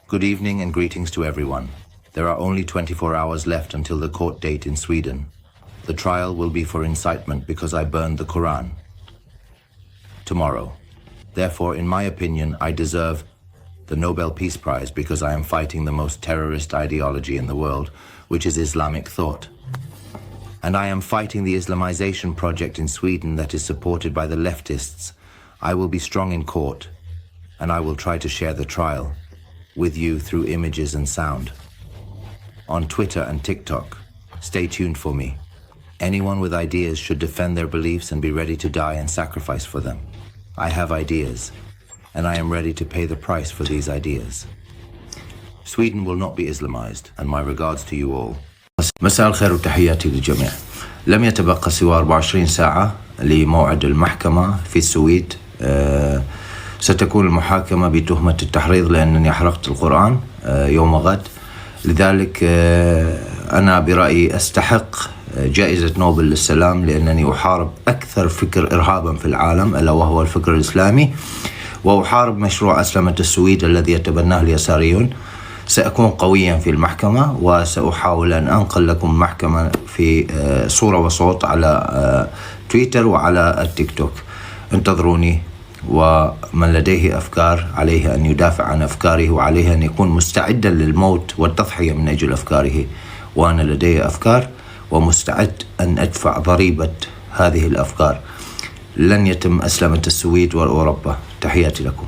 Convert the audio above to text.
Good evening and greetings to everyone. There are only 24 hours left until the court date in Sweden. The trial will be for incitement because I burned the Quran tomorrow. Therefore, in my opinion, I deserve the Nobel Peace Prize because I am fighting the most terrorist ideology in the world, which is Islamic thought. And I am fighting the Islamization project in Sweden that is supported by the leftists. I will be strong in court, and I will try to share the trial with you through images and sound. On Twitter and TikTok, stay tuned for me. Anyone with ideas should defend their beliefs and be ready to die and sacrifice for them. I have ideas, and I am ready to pay the price for these ideas. Sweden will not be Islamized, and my regards to you all. مساء الخير وتحياتي للجميع. لم يتبقى سوى 24 ساعة لموعد المحكمة في السويد. ستكون المحاكمة بتهمة التحريض لأنني أحرقت القرآن يوم غد. لذلك أنا برأيي أستحق جائزة نوبل للسلام لأنني أحارب أكثر فكر إرهابا في العالم ألا وهو الفكر الإسلامي، وأحارب مشروع أسلمة السويد الذي يتبناه اليساريون. سأكون قويا في المحكمة وسأحاول أن أنقل لكم محكمة في صورة وصوت على تويتر وعلى التيك توك. انتظروني، ومن لديه أفكار عليه أن يدافع عن أفكاره وعليه أن يكون مستعدا للموت والتضحية من أجل أفكاره. وأنا لدي أفكار ومستعد أن أدفع ضريبة هذه الأفكار. لن يتم أسلمة السويد وأوروبا. تحياتي لكم.